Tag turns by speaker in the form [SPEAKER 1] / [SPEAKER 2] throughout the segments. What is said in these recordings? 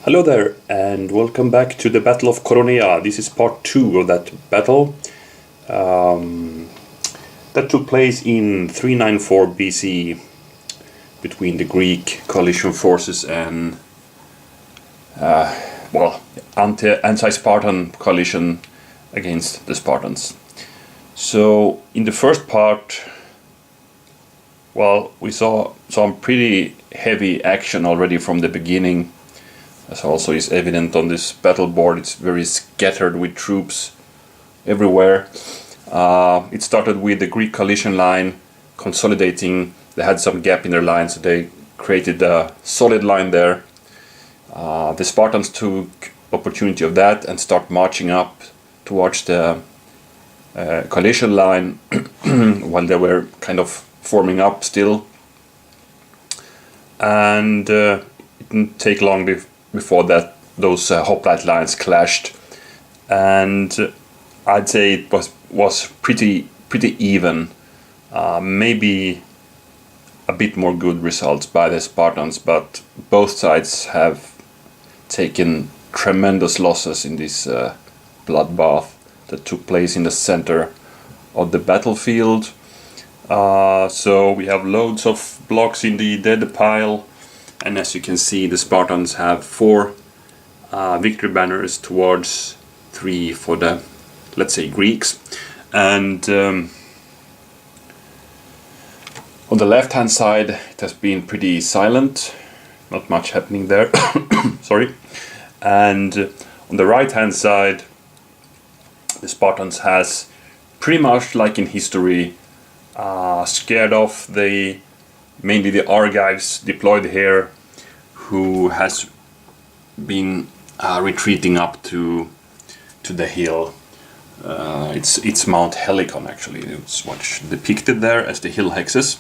[SPEAKER 1] Hello there, and welcome back to the Battle of Coronea. This is part 2 of that battle that took place in 394 BC between the Greek coalition forces and anti-Spartan coalition against the Spartans. So in the first part, we saw some pretty heavy action already from the beginning. As also is evident on this battle board, it's very scattered with troops everywhere. It started with the Greek coalition line consolidating. They had some gap in their line, so they created a solid line there. The Spartans took opportunity of that and start marching up towards the coalition line while they were kind of forming up still. And it didn't take long before that those hoplite lines clashed, and I'd say it was pretty even. Maybe a bit more good results by the Spartans, but both sides have taken tremendous losses in this bloodbath that took place in the center of the battlefield. So we have loads of blocks in the dead pile. And as you can see, the Spartans have 4 victory banners towards 3 for the, let's say, Greeks. And on the left-hand side, it has been pretty silent. Not much happening there. Sorry. And on the right-hand side, the Spartans has pretty much like in history scared off mainly the Argives deployed here, who has been retreating up to the hill. It's Mount Helicon actually. It's what's depicted there as the hill hexes.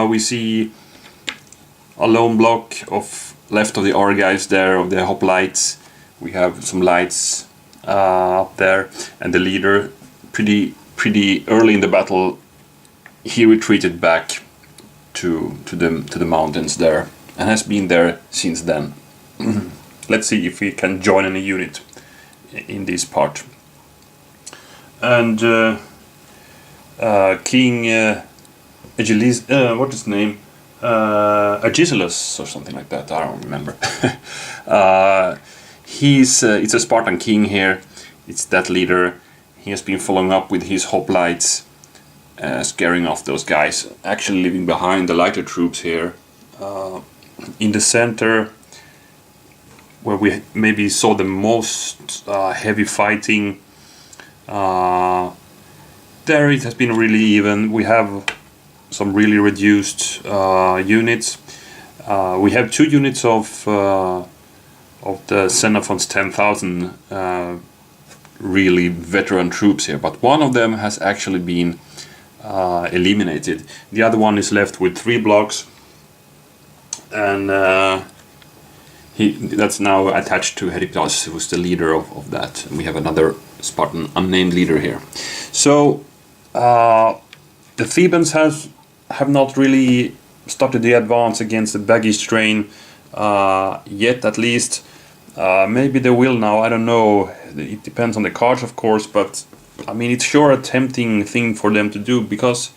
[SPEAKER 1] We see a lone block of left of the Argives there of the hoplites. We have some lights up there, and the leader pretty early in the battle he retreated back to the mountains there, and has been there since then. Let's see if we can join any unit in this part. And King Agilis, what's his name? Agesilaus or something like that. I don't remember. It's a Spartan king here. It's that leader. He has been following up with his hoplites. Scaring off those guys, actually leaving behind the lighter troops here. In the center, where we maybe saw the most heavy fighting, there it has been really even. We have some really reduced units. We have 2 units of the Xenophon's 10,000 really veteran troops here, but one of them has actually been eliminated. The other one is left with 3 blocks, and that's now attached to Heriptas, who's the leader of that. And we have another Spartan unnamed leader here. So the Thebans have not really started the advance against the baggage train yet, at least. Maybe they will now, I don't know. It depends on the cards, of course, but I mean, it's sure a tempting thing for them to do, because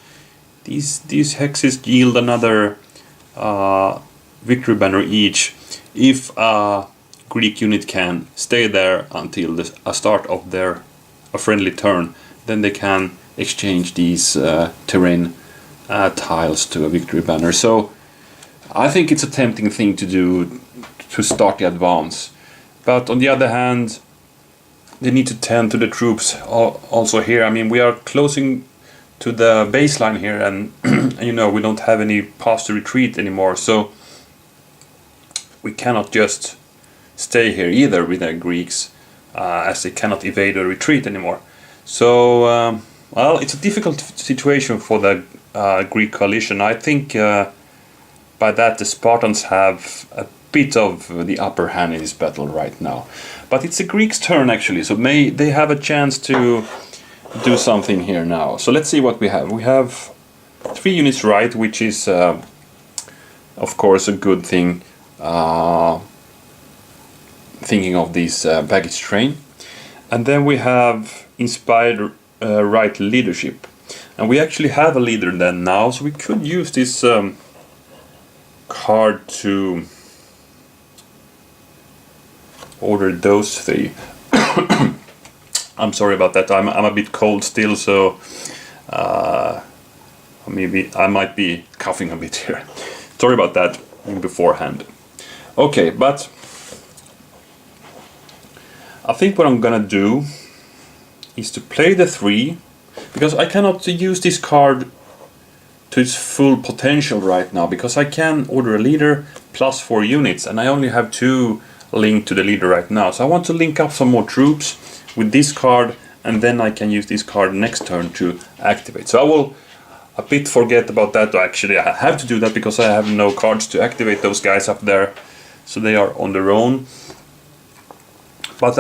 [SPEAKER 1] these hexes yield another victory banner each if a Greek unit can stay there until the start of a friendly turn. Then they can exchange these terrain tiles to a victory banner. So I think it's a tempting thing to do to start the advance. But on the other hand, they need to tend to the troops also here. I mean, we are closing to the baseline here, and we don't have any paths to retreat anymore, so we cannot just stay here either with the Greeks, as they cannot evade or retreat anymore. So, it's a difficult situation for the Greek coalition. I think by that the Spartans have a bit of the upper hand in this battle right now. But it's the Greeks' turn actually, so they have a chance to do something here now. So let's see what we have. We have 3 units right, which is of course a good thing. thinking of this baggage train. And then we have inspired right leadership. And we actually have a leader then now, so we could use this card to order those three. I'm sorry about that, I'm a bit cold still, so maybe I might be coughing a bit here. Sorry about that beforehand. Okay, but I think what I'm gonna do is to play the 3, because I cannot use this card to its full potential right now, because I can order a leader plus 4 units, and I only have 2 linked to the leader right now. So I want to link up some more troops with this card, and then I can use this card next turn to activate. So I will a bit forget about that. Actually, I have to do that because I have no cards to activate those guys up there, so they are on their own. But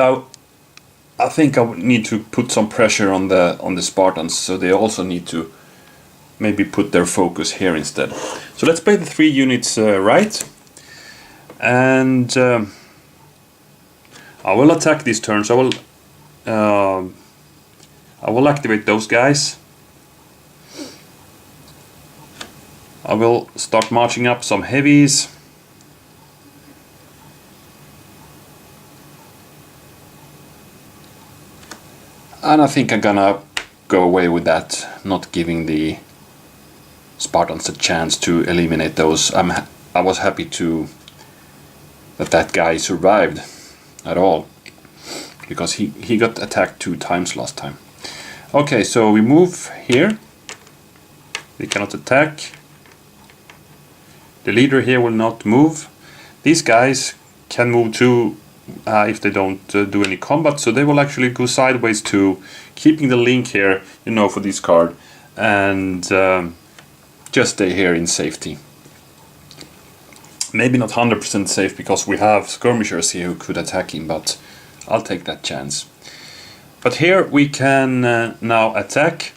[SPEAKER 1] I think I would need to put some pressure on the Spartans, so they also need to maybe put their focus here instead. So let's play the 3 units right, and I will attack these turns. I will activate those guys. I will start marching up some heavies. And I think I'm gonna go away with that, not giving the Spartans a chance to eliminate those. I was happy that guy survived at all, because he got attacked 2 times last time. Okay, so we move here. They cannot attack. The leader here will not move. These guys can move too if they don't do any combat, so they will actually go sideways too, keeping the link here, you know, for this card, and just stay here in safety. Maybe not 100% safe, because we have skirmishers here who could attack him, but I'll take that chance. But here we can now attack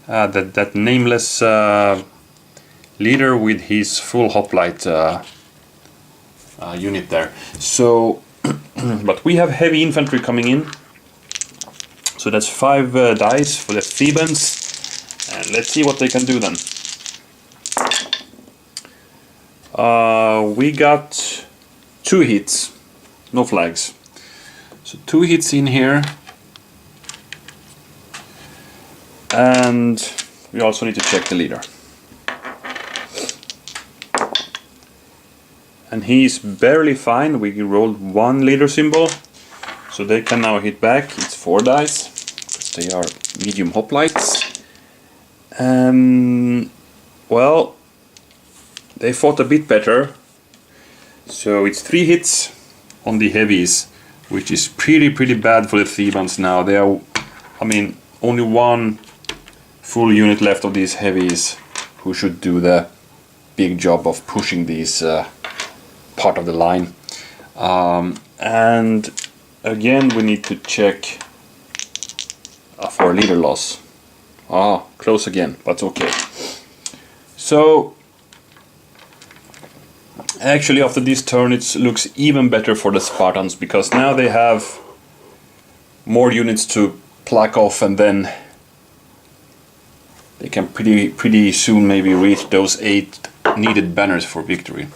[SPEAKER 1] that nameless leader with his full hoplite unit there. So, but we have heavy infantry coming in, so that's 5 dice for the Thebans, and let's see what they can do then. We got 2 hits, no flags. So 2 hits in here, and we also need to check the leader. And he's barely fine. We rolled 1 leader symbol, so they can now hit back. It's 4 dice, because they are medium hoplites. Well, they fought a bit better, so it's 3 hits on the heavies, which is pretty bad for the Thebans now. They are, I mean, only 1 full unit left of these heavies, who should do the big job of pushing these part of the line. And again, we need to check for a leader loss. Close again, but okay. So actually, after this turn, it looks even better for the Spartans, because now they have more units to pluck off, and then they can pretty soon maybe reach those 8 needed banners for victory.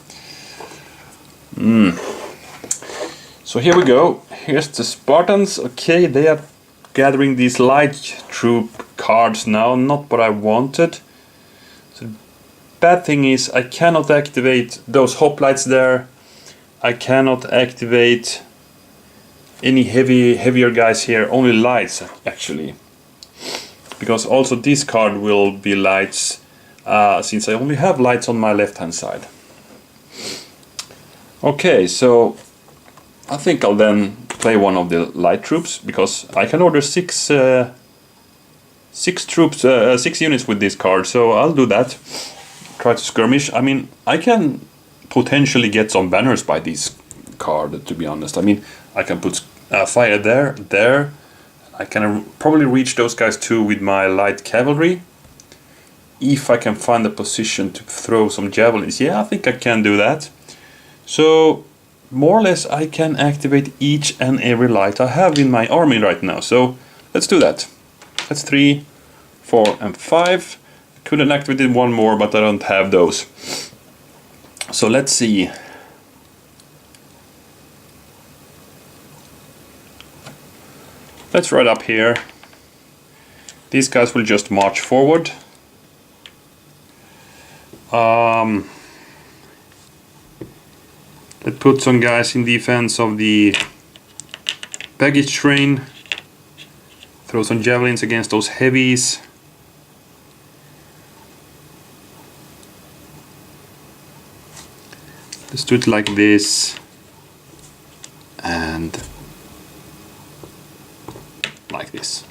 [SPEAKER 1] So here we go. Here's the Spartans. Okay, they are gathering these light troop cards now, not what I wanted. So the bad thing is I cannot activate those hoplites there. I cannot activate any heavier guys here, only lights actually. Because also this card will be lights, since I only have lights on my left hand side. Okay, so I think I'll then play one of the light troops, because I can order 6 units with this card, so I'll do that. Try to skirmish. I mean, I can potentially get some banners by this card, to be honest. I mean, I can put fire there. I can probably reach those guys too with my light cavalry, if I can find a position to throw some javelins. Yeah, I think I can do that. So more or less I can activate each and every light I have in my army right now. So let's do that. That's 3, 4 and 5. Could have activated one more, but I don't have those. So let's see. Let's ride up here. These guys will just march forward. Let's put some guys in defense of the baggage train. Throw some javelins against those heavies. Let's do it like this. And like this.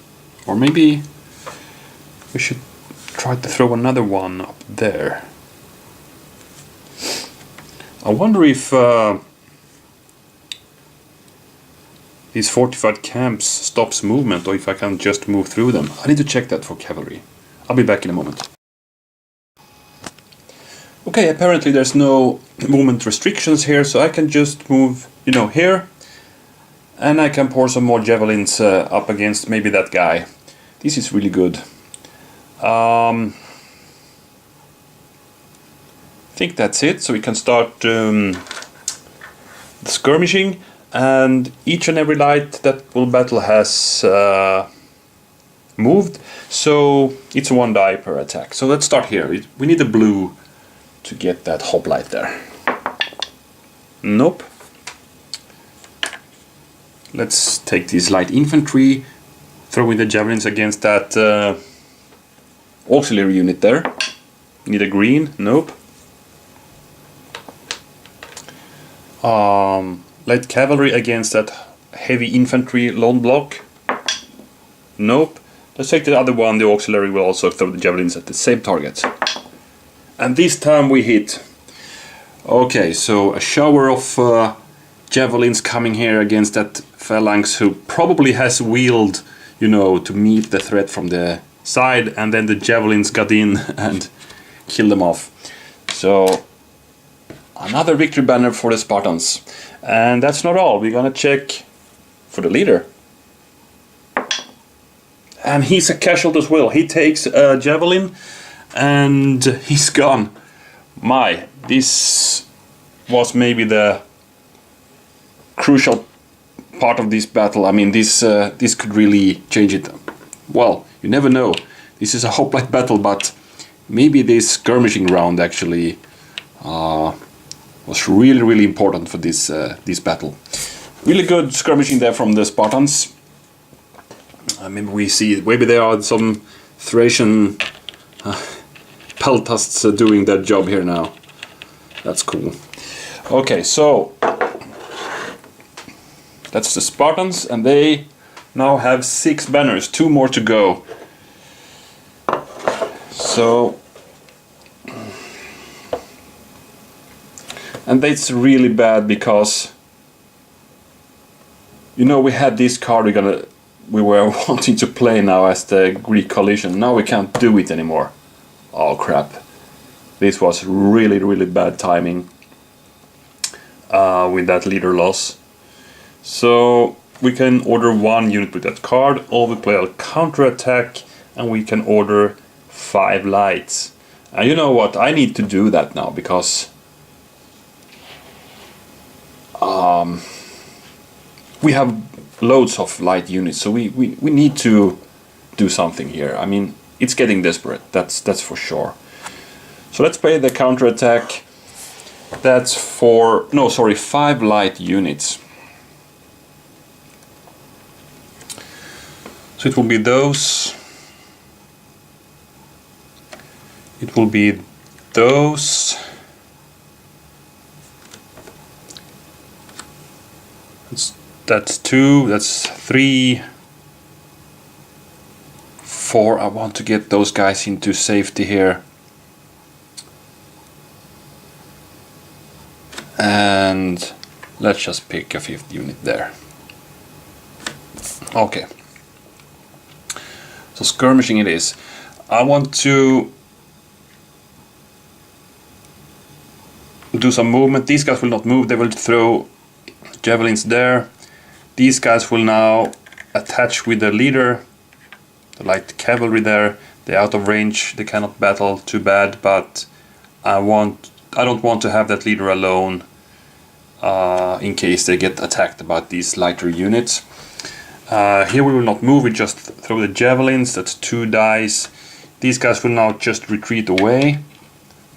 [SPEAKER 1] Or maybe we should try to throw another one up there. I wonder if these fortified camps stops movement, or if I can just move through them. I need to check that for cavalry. I'll be back in a moment. Okay, apparently there's no movement restrictions here, so I can just move, you know, here. And I can pour some more javelins up against maybe that guy. This is really good. I think that's it. So we can start skirmishing. And each and every light that will battle has moved. So it's 1 die per attack. So let's start here. We need a blue to get that hoplite there. Nope. Let's take this light infantry, throw in the javelins against that auxiliary unit there. Need a green, nope. Light cavalry against that heavy infantry lone block. Nope. Let's take the other one, the auxiliary will also throw the javelins at the same target. And this time we hit. Okay, so a shower of javelins coming here against that phalanx who probably has wheeled, you know, to meet the threat from the side, and then the javelins got in and killed them off. So another victory banner for the Spartans. And that's not all. We're gonna check for the leader. And he's a casualty as well. He takes a javelin and he's gone. My, this was maybe the crucial part of this battle. I mean, this could really change it. Well, you never know. This is a hoplite battle, but maybe this skirmishing round actually was really important for this this battle. Really good skirmishing there from the Spartans. Maybe there are some Thracian peltasts doing their job here now. That's cool. Okay, so that's the Spartans, and they now have 6 banners, 2 more to go. So, and that's really bad because, you know, we had this card we were wanting to play now as the Greek collision. Now we can't do it anymore. Oh crap. This was really bad timing with that leader loss. So we can order 1 unit with that card, or we play a counter-attack and we can order 5 lights. And you know what, I need to do that now because we have loads of light units, so we need to do something here. I mean, it's getting desperate, that's for sure. So let's play the counter-attack. That's 5 light units. So it will be those. It will be those. That's 2, that's 3, 4. I want to get those guys into safety here. And let's just pick a 5th unit there. Okay. So skirmishing it is. I want to do some movement. These guys will not move, they will throw javelins there. These guys will now attach with the leader, the light cavalry there. They're out of range, they cannot battle, too bad, but I don't want to have that leader alone in case they get attacked by these lighter units. Here we will not move, we just throw the javelins, that's 2 dice. These guys will now just retreat away,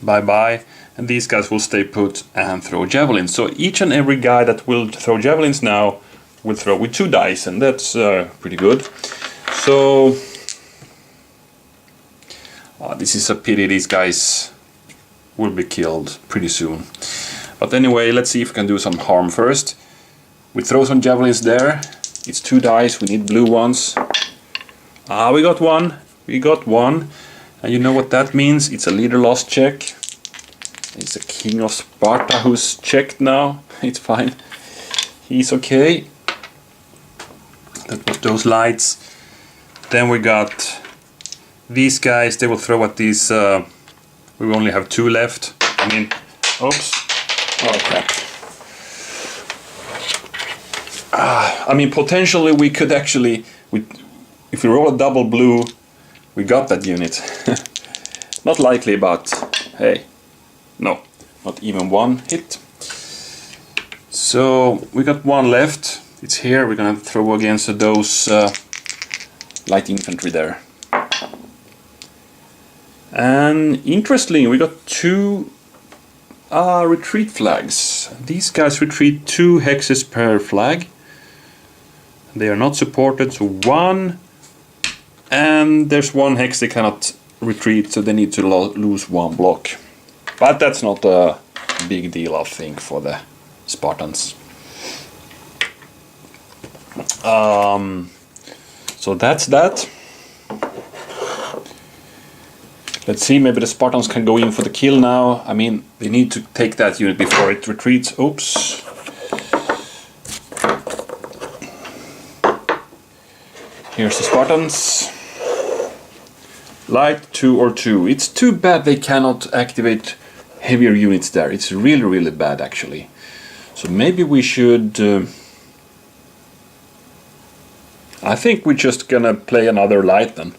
[SPEAKER 1] bye bye, and these guys will stay put and throw javelins. So each and every guy that will throw javelins now will throw with 2 dice, and that's pretty good. So this is a pity, these guys will be killed pretty soon. But anyway, let's see if we can do some harm first. We throw some javelins there. It's 2 dice, we need blue ones. We got one. We got one. And you know what that means? It's a leader loss check. It's the King of Sparta who's checked now. It's fine. He's okay. That was those lights. Then we got these guys. They will throw at these. We only have 2 left. I mean, oops. Oh crap. I mean, potentially we could actually, if we roll a double blue, we got that unit. Not likely, but hey, no, not even 1 hit. So we got 1 left. It's here. We're gonna throw against those light infantry there. And interestingly, we got 2 retreat flags. These guys retreat 2 hexes per flag. They are not supported, so 1, and there's 1 hex they cannot retreat, so they need to lose 1 block. But that's not a big deal, I think, for the Spartans. So that's that. Let's see, maybe the Spartans can go in for the kill now. I mean, they need to take that unit before it retreats. Oops. Here's the Spartans. Light 2 or 2. It's too bad they cannot activate heavier units there. It's really, really bad actually. So maybe we should... I think we're just gonna play another light then.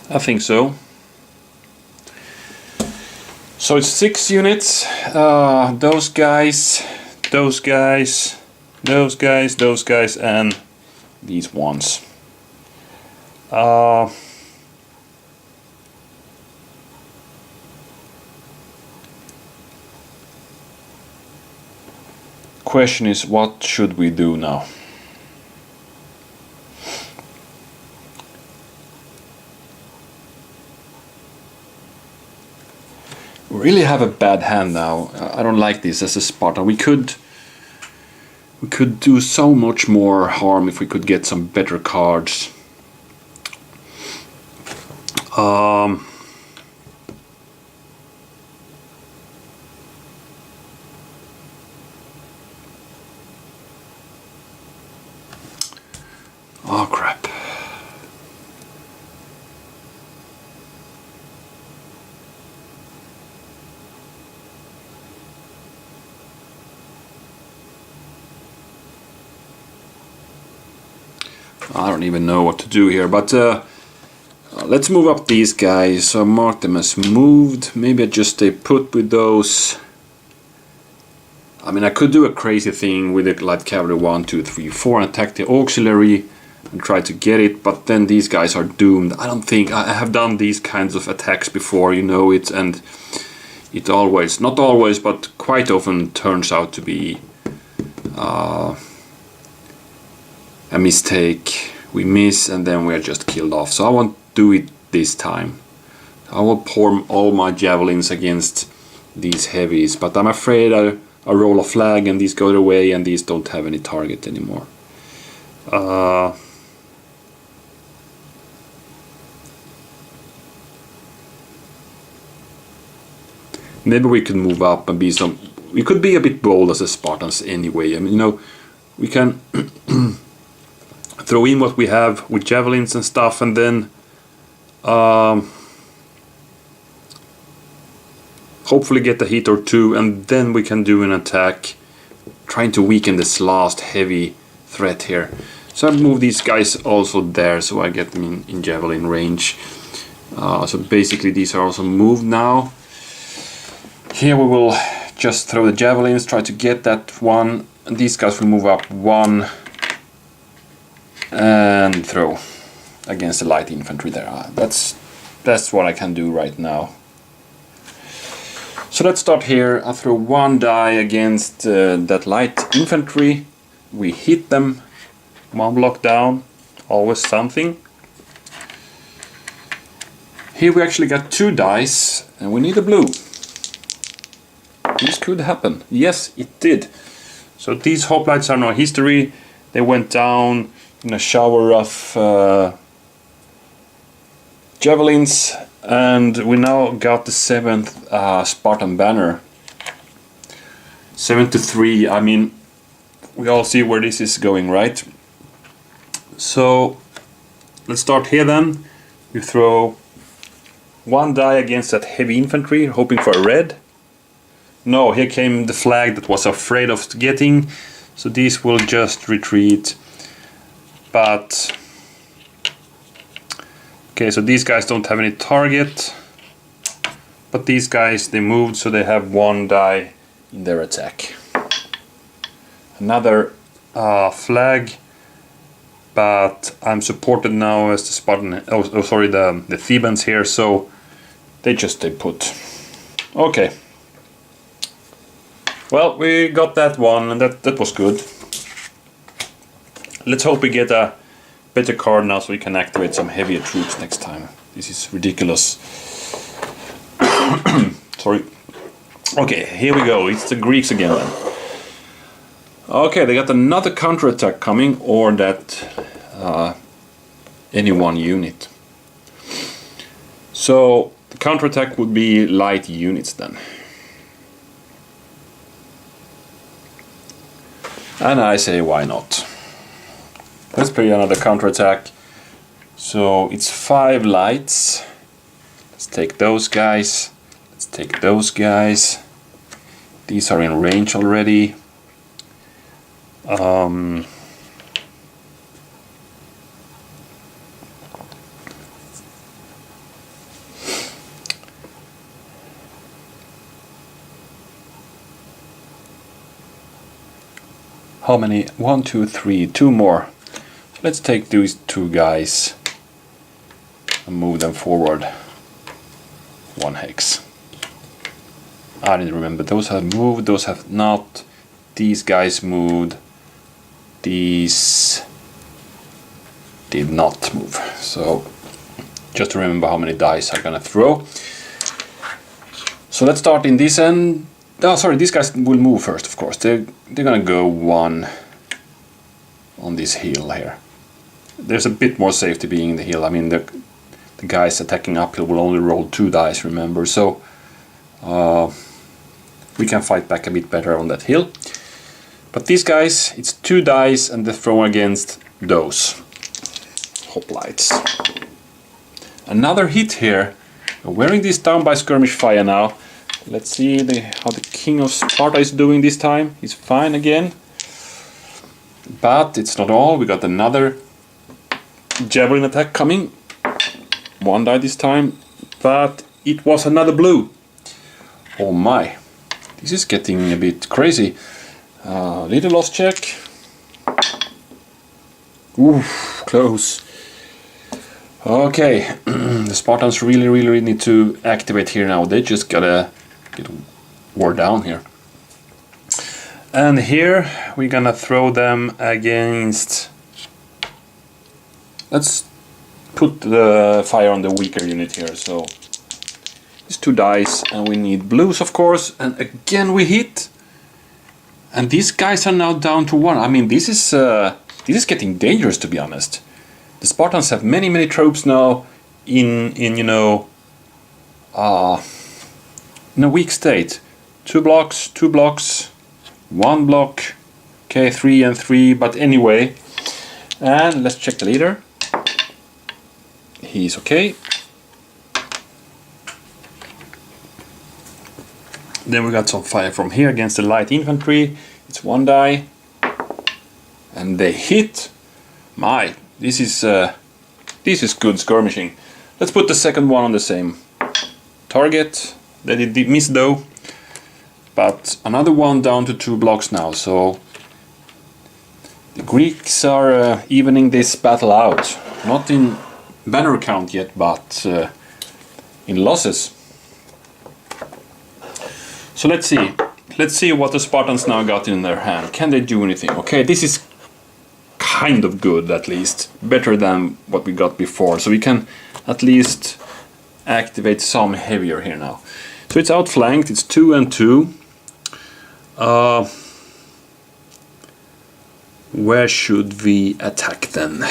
[SPEAKER 1] I think so. So it's 6 units. Those guys, those guys, those guys, those guys, and these ones. Question is, what should we do now? We really have a bad hand now. I don't like this as a Spartan. We could do so much more harm if we could get some better cards. Oh crap. I don't even know what to do here, but let's move up these guys. So mark them as moved. Maybe I just stay put with those. I mean, I could do a crazy thing with the light cavalry 1, 2, 3, 4 and attack the auxiliary and try to get it, but then these guys are doomed. I don't think I have done these kinds of attacks before, you know it, and it always, not always, but quite often turns out to be a mistake. We miss and then we are just killed off. So I won't do it this time. I will pour all my javelins against these heavies, but I'm afraid I roll a flag and these go away and these don't have any target anymore. Maybe we could move up and be some... We could be a bit bold as a Spartans anyway. I mean, you know, we can throw in what we have with javelins and stuff, and then hopefully get a hit or two, and then we can do an attack, trying to weaken this last heavy threat here. So I move these guys also there, so I get them in javelin range. So basically these are also moved now. Here we will just throw the javelins, try to get that one, and these guys will move up one and throw against the light infantry there. That's what I can do right now. So let's start here. I throw one die against that light infantry. We hit them. One block down. Always something. Here we actually got 2 dice and we need a blue. This could happen. Yes, it did. So these hoplites are now history. They went down in a shower of javelins, and we now got the 7th Spartan banner. 7-3. I mean, we all see where this is going, right? So let's start here then. We throw 1 die against that heavy infantry, hoping for a red. No, here came the flag that was afraid of getting, so these will just retreat. But okay, so these guys don't have any target, but these guys, they moved, so they have 1 die in their attack. Another flag, but I'm supported now as the Spartan, the Thebans here, so they just stay put. Okay. Well, we got that one, and that was good. Let's hope we get a better card now so we can activate some heavier troops next time. This is ridiculous. Sorry. Okay, here we go. It's the Greeks again then. Okay, they got another counterattack coming, or that any one unit. So the counterattack would be light units then. And I say, why not? Let's play another counterattack. So it's 5 lights. Let's take those guys. Let's take those guys. These are in range already. How many? 1, 2, 3, 2 more. Let's take these 2 guys and move them forward 1 hex. I didn't remember. Those have moved, those have not. These guys moved. These did not move. So just to remember how many dice I'm gonna throw. So let's start in this end. Oh, sorry, these guys will move first, of course. They're gonna go 1 on this hill here. There's a bit more safety being in the hill. I mean, the guys attacking uphill will only roll 2 dice, remember, so we can fight back a bit better on that hill. But these guys, it's 2 dice and they're thrown against those hoplites. Another hit here. We're wearing this down by skirmish fire now. Let's see how the King of Sparta is doing this time. He's fine again. But it's not all. We got another javelin attack coming. 1 die this time. But it was another blue. Oh my. This is getting a bit crazy. Little loss check. Oof, close. Okay. The Spartans really need to activate here now. They just gotta get wore down here. And here we're gonna throw them against... Let's put the fire on the weaker unit here. So it's 2 dice and we need blues, of course, and again we hit. And these guys are now down to 1. I mean, this is getting dangerous, to be honest. The Spartans have many troops now in a weak state. 2 blocks, 2 blocks, 1 block. Okay, 3 and 3, but anyway. And let's check the leader. He's okay. Then we got some fire from here against the light infantry. It's 1 die. And they hit. My, this is good skirmishing. Let's put the second one on the same target. They did miss though. But another one down to 2 blocks now. So the Greeks are evening this battle out. Not in banner count yet, but in losses. So let's see. Let's see what the Spartans now got in their hand. Can they do anything? Okay, this is kind of good at least. Better than what we got before. So we can at least activate some heavier here now. So it's outflanked. It's 2 and 2. Where should we attack then?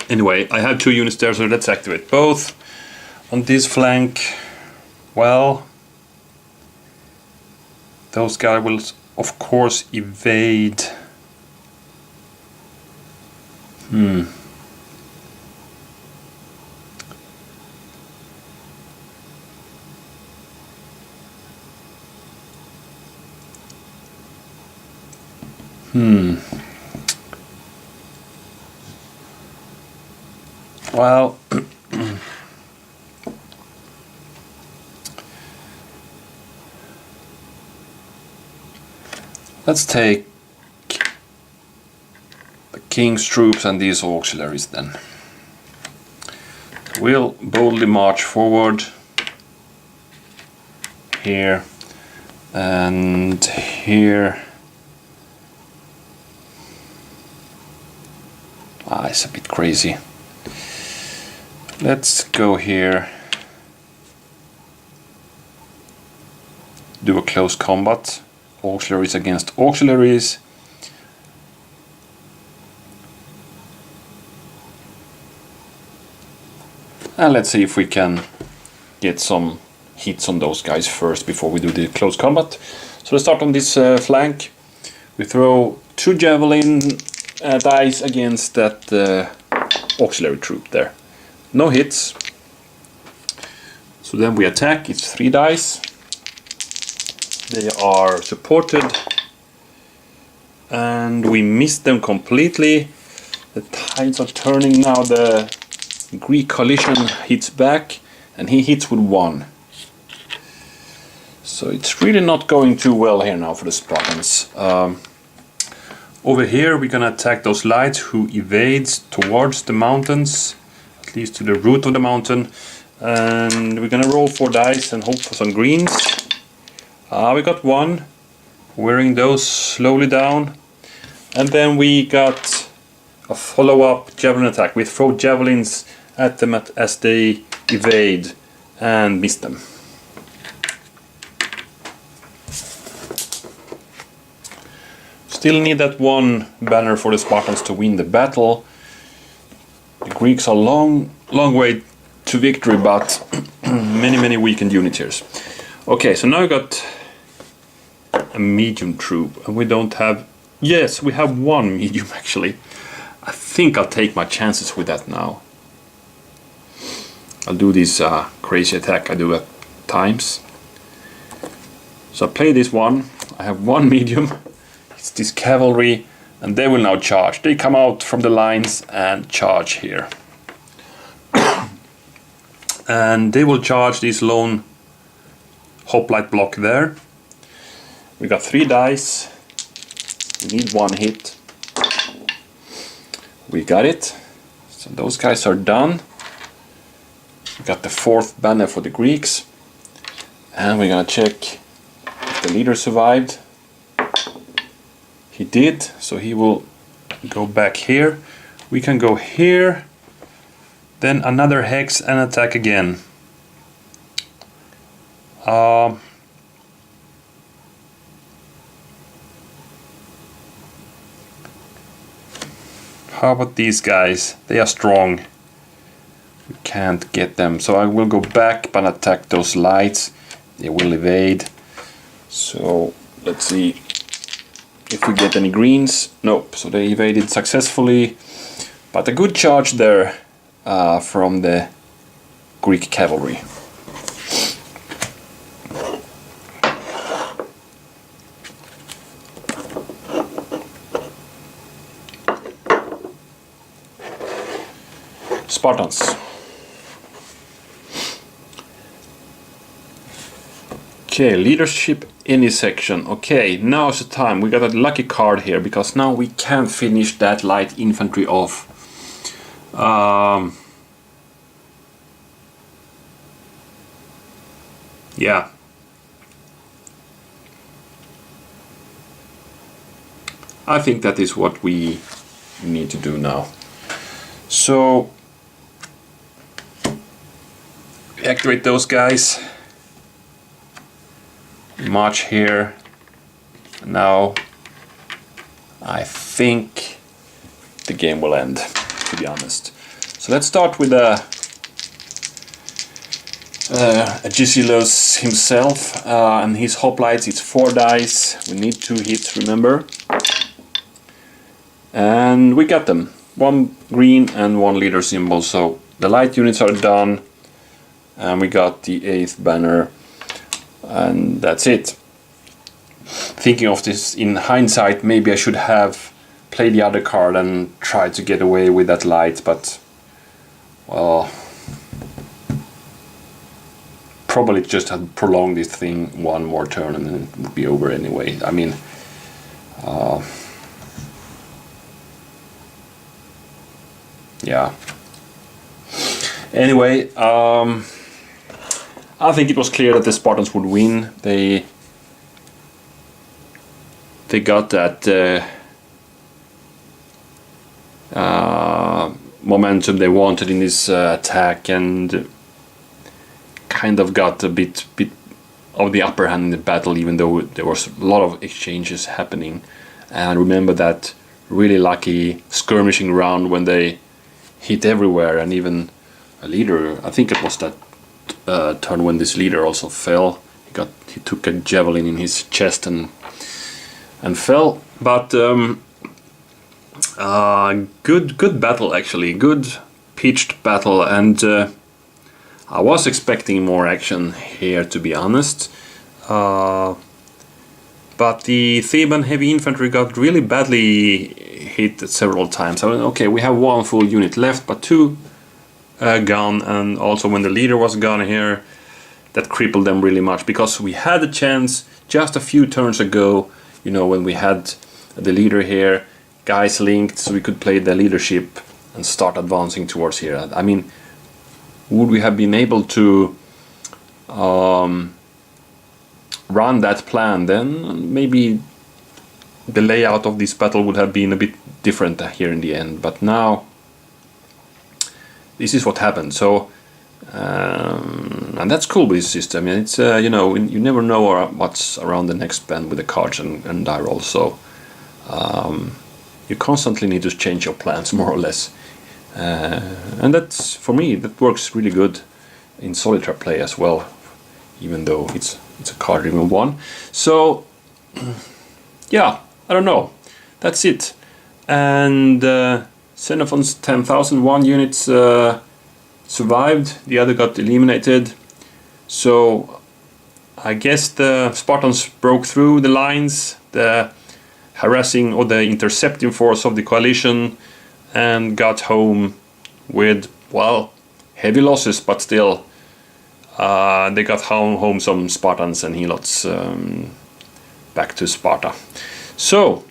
[SPEAKER 1] Anyway, I have 2 units there, so let's activate both. On this flank, well, those guys will of course evade. Well, let's take the king's troops and these auxiliaries then. We'll boldly march forward here and here. It's a bit crazy. Let's go here. Do a close combat. Auxiliaries against auxiliaries. And let's see if we can get some hits on those guys first before we do the close combat. So let's start on this flank. We throw 2 javelin dice against that auxiliary troop there. No hits. So then we attack. It's 3 dice. They are supported. And we miss them completely. The tides are turning now. The Greek coalition hits back. And he hits with 1. So it's really not going too well here now for the Spartans. Over here we're gonna attack those lights who evades towards the mountains. At least to the root of the mountain, and we're gonna roll 4 dice and hope for some greens. We got 1, wearing those slowly down, and then we got a follow-up javelin attack. We throw javelins at them as they evade and miss them. Still need that 1 banner for the Spartans to win the battle. The Greeks are long way to victory, but many weakened units here. Okay, so now we got a medium troop, and we don't have. Yes, we have 1 medium actually. I think I'll take my chances with that now. I'll do this crazy attack I do at times. So I play this one. I have 1 medium. It's this cavalry. And they will now charge. They come out from the lines and charge here. And they will charge this lone hoplite block there. We got 3 dice. We need 1 hit. We got it. So those guys are done. We got the 4th banner for the Greeks. And we're gonna check if the leader survived. He did, so he will go back here. We can go here, then another hex and attack again. How about these guys? They are strong. We can't get them, so I will go back but attack those lights. They will evade. So let's see. if we get any greens. Nope, so they evaded successfully. But a good charge there from the Greek cavalry. Spartans. Okay, leadership any section. Okay, now's the time. We got a lucky card here because now we can finish that light infantry off. Yeah. I think that is what we need to do now. So activate those guys. March here. Now I think the game will end, to be honest. So let's start with Agesilaus himself and his hoplites. It's 4 dice. We need 2 hits, remember. And we got them. 1 green and 1 leader symbol. So the light units are done. And we got the 8th banner. And that's it. Thinking of this in hindsight, maybe I should have played the other card and tried to get away with that light, but well, probably just had prolonged this thing 1 more turn and then it would be over anyway. I mean, yeah. Anyway, I think it was clear that the Spartans would win. They got that momentum they wanted in this attack and kind of got a bit of the upper hand in the battle, even though there was a lot of exchanges happening. And remember that really lucky skirmishing round when they hit everywhere, and even a leader, I think it was that turn when this leader also fell. He took a javelin in his chest and fell. But good battle, actually, good pitched battle, and I was expecting more action here, to be honest. But the Theban heavy infantry got really badly hit several times. I mean, okay, we have 1 full unit left, but 2 gone, and also when the leader was gone here, that crippled them really much, because we had a chance just a few turns ago, you know, when we had the leader here, guys linked, so we could play the leadership and start advancing towards here. I mean, would we have been able to run that plan, then maybe the layout of this battle would have been a bit different here in the end. But now this is what happened. So and that's cool with this system. And it's you know, you never know what's around the next bend with the cards and die rolls. So you constantly need to change your plans, more or less. And that's, for me, that works really good in solitaire play as well, even though it's a card-driven one. So yeah, I don't know. That's it. And Xenophon's 10,001 units survived. The other got eliminated. So I guess the Spartans broke through the lines, the harassing or the intercepting force of the coalition, and got home with, well, heavy losses, but still they got home some Spartans and helots back to Sparta. So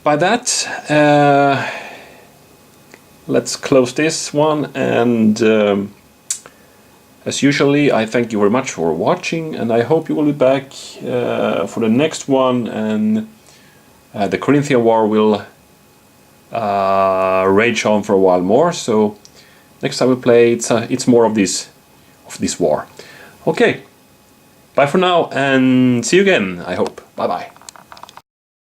[SPEAKER 1] by that, let's close this one, and as usually, I thank you very much for watching, and I hope you will be back for the next one, and the Corinthian War will rage on for a while more. So next time we play, it's more of this war. Okay, bye for now, and see you again, I hope. Bye bye.